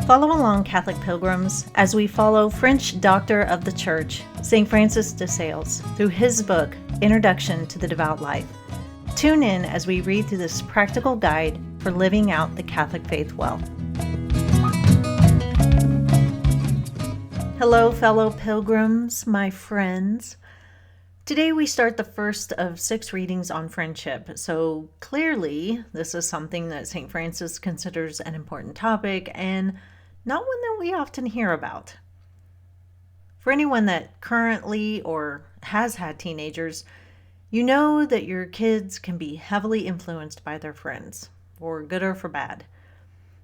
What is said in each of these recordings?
Follow along, Catholic pilgrims, as we follow French doctor of the Church, St. Francis de Sales, through his book, Introduction to the Devout Life. Tune in as we read through this practical guide for living out the Catholic faith well. Hello, fellow pilgrims, my friends. Today we start the first of 6 readings on friendship. So clearly, this is something that St. Francis considers an important topic and not one that we often hear about. For anyone that currently or has had teenagers, you know that your kids can be heavily influenced by their friends, for good or for bad.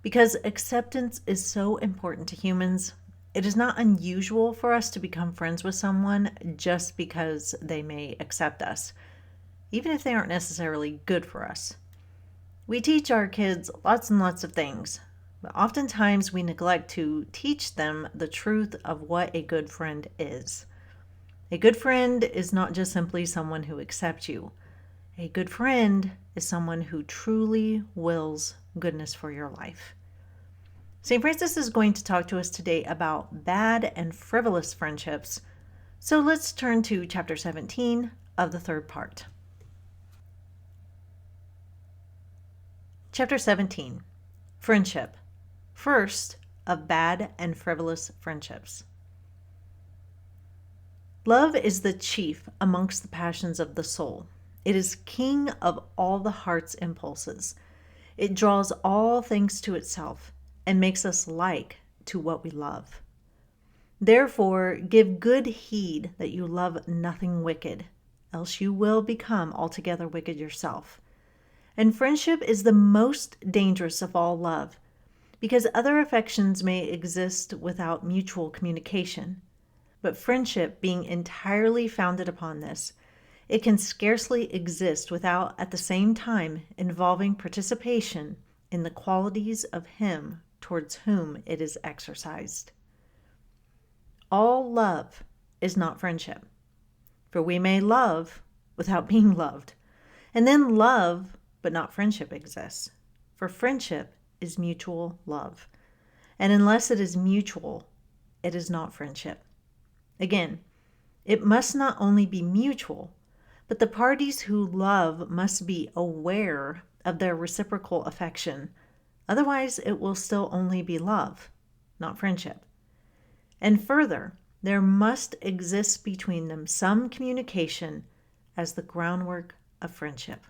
Because acceptance is so important to humans, it is not unusual for us to become friends with someone just because they may accept us, even if they aren't necessarily good for us. We teach our kids lots and lots of things, but oftentimes we neglect to teach them the truth of what a good friend is. A good friend is not just simply someone who accepts you. A good friend is someone who truly wills goodness for your life. St. Francis is going to talk to us today about bad and frivolous friendships. So let's turn to chapter 17 of the third part. Chapter 17, Friendship. First of bad and frivolous friendships. Love is the chief amongst the passions of the soul. It is king of all the heart's impulses. It draws all things to itself and makes us like to what we love. Therefore, give good heed that you love nothing wicked, else you will become altogether wicked yourself. And friendship is the most dangerous of all love, because other affections may exist without mutual communication. But friendship being entirely founded upon this, it can scarcely exist without at the same time involving participation in the qualities of him towards whom it is exercised. All love is not friendship, for we may love without being loved, and then love but not friendship exists, for friendship is mutual love, and unless it is mutual, it is not friendship. Again, it must not only be mutual, but the parties who love must be aware of their reciprocal affection. Otherwise, it will still only be love, not friendship. And further, there must exist between them some communication as the groundwork of friendship.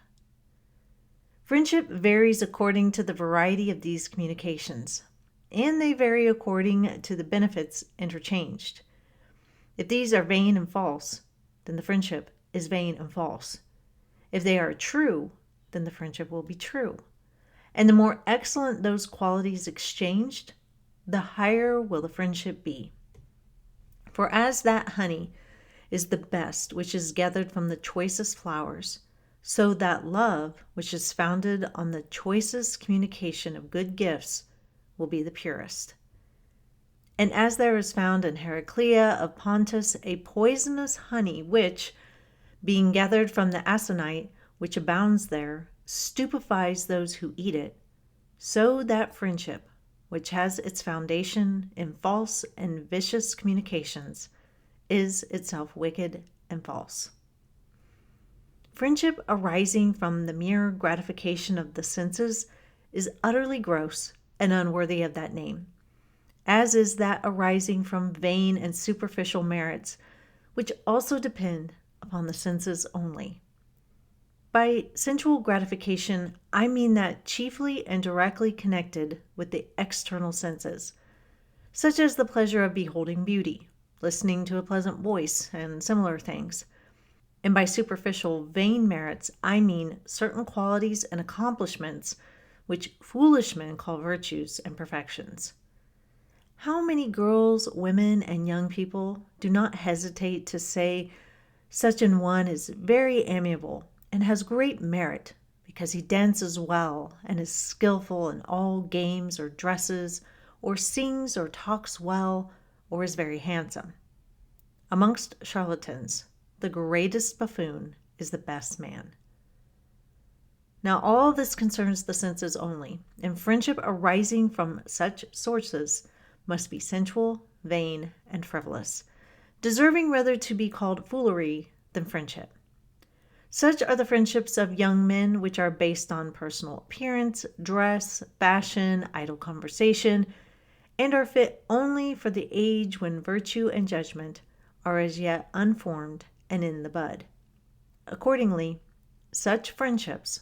Friendship varies according to the variety of these communications, and they vary according to the benefits interchanged. If these are vain and false, then the friendship is vain and false. If they are true, then the friendship will be true. And the more excellent those qualities exchanged, the higher will the friendship be. For as that honey is the best which is gathered from the choicest flowers, so that love, which is founded on the choicest communication of good gifts, will be the purest. And as there is found in Heraclea of Pontus a poisonous honey, which, being gathered from the aconite which abounds there, stupefies those who eat it, so that friendship, which has its foundation in false and vicious communications, is itself wicked and false. Friendship arising from the mere gratification of the senses is utterly gross and unworthy of that name, as is that arising from vain and superficial merits, which also depend upon the senses only. By sensual gratification, I mean that chiefly and directly connected with the external senses, such as the pleasure of beholding beauty, listening to a pleasant voice, and similar things. And by superficial vain merits, I mean certain qualities and accomplishments which foolish men call virtues and perfections. How many girls, women, and young people do not hesitate to say such an one is very amiable and has great merit because he dances well and is skillful in all games or dresses, or sings or talks well, or is very handsome. Amongst charlatans, the greatest buffoon is the best man. Now, all this concerns the senses only, and friendship arising from such sources must be sensual, vain, and frivolous, deserving rather to be called foolery than friendship. Such are the friendships of young men which are based on personal appearance, dress, fashion, idle conversation, and are fit only for the age when virtue and judgment are as yet unformed and in the bud. Accordingly, such friendships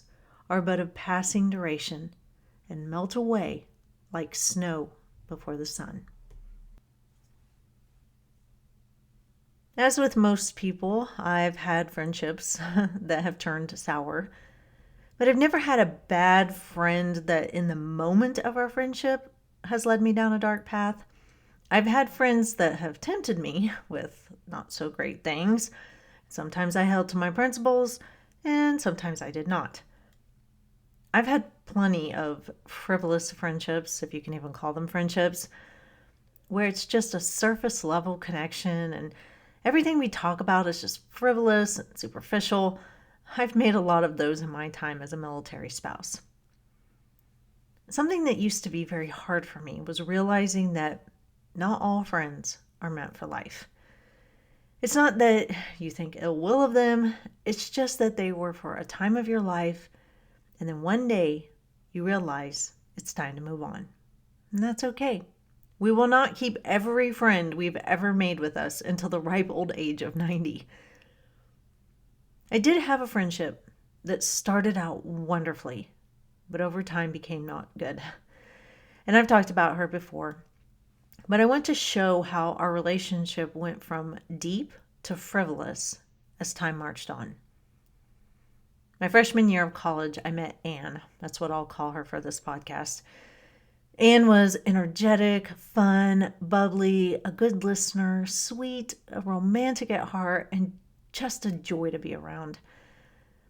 are but of passing duration and melt away like snow before the sun. As with most people, I've had friendships that have turned sour, but I've never had a bad friend that in the moment of our friendship has led me down a dark path. I've had friends that have tempted me with not so great things. Sometimes I held to my principles, and sometimes I did not. I've had plenty of frivolous friendships, if you can even call them friendships, where it's just a surface level connection and everything we talk about is just frivolous and superficial. I've made a lot of those in my time as a military spouse. Something that used to be very hard for me was realizing that not all friends are meant for life. It's not that you think ill will of them, it's just that they were for a time of your life, and then one day you realize it's time to move on. And that's okay. We will not keep every friend we've ever made with us until the ripe old age of 90. I did have a friendship that started out wonderfully, but over time became not good. And I've talked about her before, but I want to show how our relationship went from deep to frivolous as time marched on. My freshman year of college, I met Anne. That's what I'll call her for this podcast. Anne was energetic, fun, bubbly, a good listener, sweet, romantic at heart, and just a joy to be around.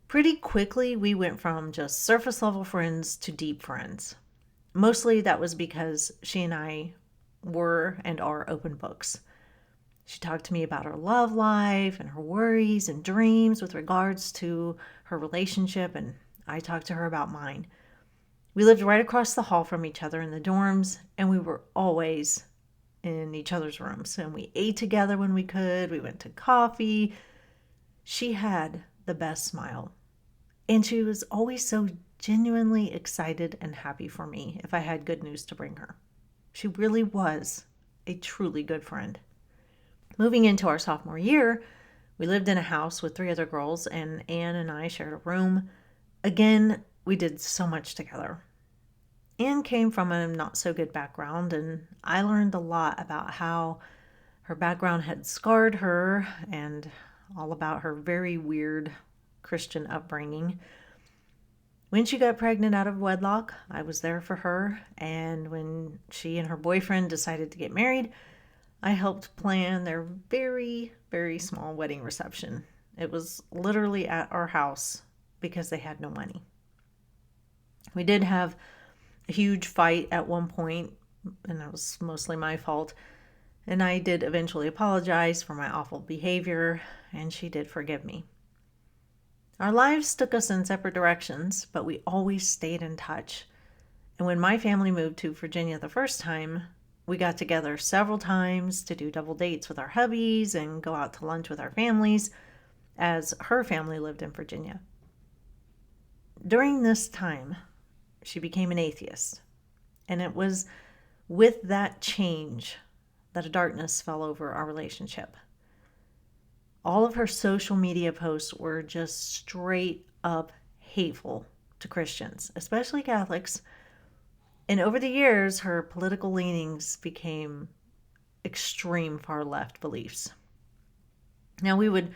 Pretty quickly, we went from just surface level friends to deep friends. Mostly that was because she and I were and are open books. She talked to me about her love life and her worries and dreams with regards to her relationship, and I talked to her about mine. We lived right across the hall from each other in the dorms, and we were always in each other's rooms. And we ate together when we could. We went to coffee. She had the best smile. And she was always so genuinely excited and happy for me if I had good news to bring her. She really was a truly good friend. Moving into our sophomore year, we lived in a house with 3 other girls, and Anne and I shared a room. Again, we did so much together. Anne came from a not so good background, and I learned a lot about how her background had scarred her and all about her very weird Christian upbringing. When she got pregnant out of wedlock, I was there for her, and when she and her boyfriend decided to get married, I helped plan their very, very small wedding reception. It was literally at our house because they had no money. We did have a huge fight at one point, and that was mostly my fault. And I did eventually apologize for my awful behavior, and she did forgive me. Our lives took us in separate directions, but we always stayed in touch. And when my family moved to Virginia the first time, we got together several times to do double dates with our hubbies and go out to lunch with our families, as her family lived in Virginia. During this time, she became an atheist, and it was with that change that a darkness fell over our relationship. All of her social media posts were just straight up hateful to Christians, especially Catholics. And over the years, her political leanings became extreme far left beliefs. Now, we would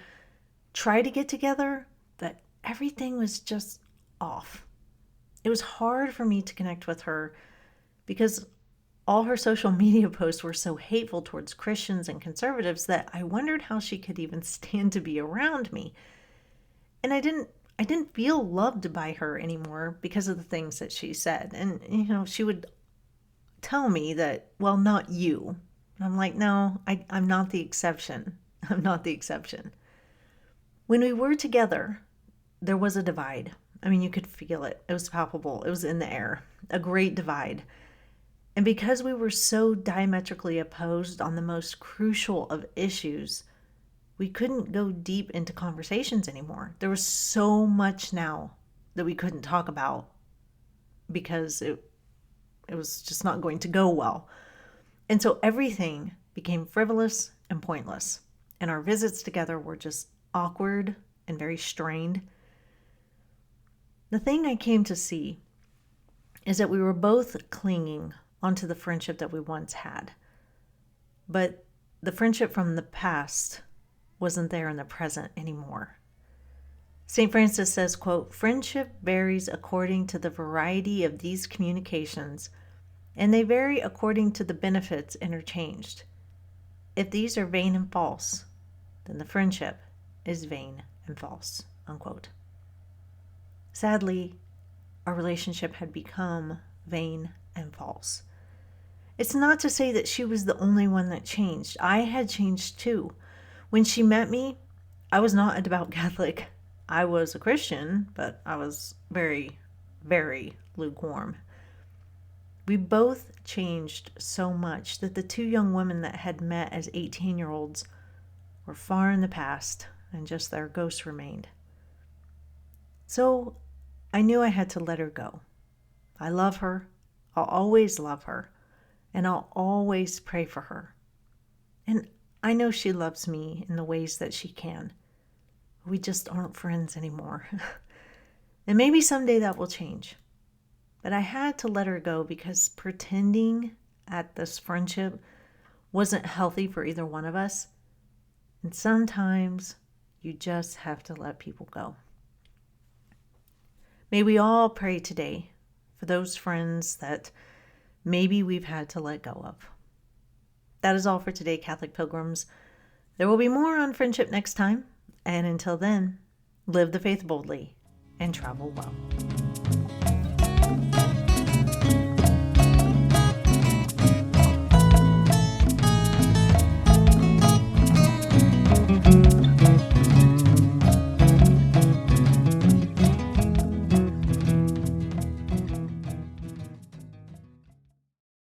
try to get together, but everything was just off. It was hard for me to connect with her because all her social media posts were so hateful towards Christians and conservatives that I wondered how she could even stand to be around me. And I didn't feel loved by her anymore because of the things that she said. And, she would tell me that, well, not you. And I'm like, no, I'm not the exception. I'm not the exception. When we were together, there was a divide. I mean, you could feel it. It was palpable. It was in the air. A great divide. And because we were so diametrically opposed on the most crucial of issues, we couldn't go deep into conversations anymore. There was so much now that we couldn't talk about because it was just not going to go well. And so everything became frivolous and pointless. And our visits together were just awkward and very strained. The thing I came to see is that we were both clinging onto the friendship that we once had. But the friendship from the past wasn't there in the present anymore. St. Francis says, quote, "Friendship varies according to the variety of these communications, and they vary according to the benefits interchanged. If these are vain and false, then the friendship is vain and false," unquote. Sadly, our relationship had become vain and false. It's not to say that she was the only one that changed. I had changed too. When she met me, I was not a devout Catholic. I was a Christian, but I was very, very lukewarm. We both changed so much that the two young women that had met as 18-year-olds were far in the past, and just their ghosts remained. So I knew I had to let her go. I love her. I'll always love her. And I'll always pray for her. And I know she loves me in the ways that she can. We just aren't friends anymore. And maybe someday that will change. But I had to let her go because pretending at this friendship wasn't healthy for either one of us. And sometimes you just have to let people go. May we all pray today for those friends that maybe we've had to let go of. That is all for today, Catholic Pilgrims. There will be more on friendship next time. And until then, live the faith boldly and travel well.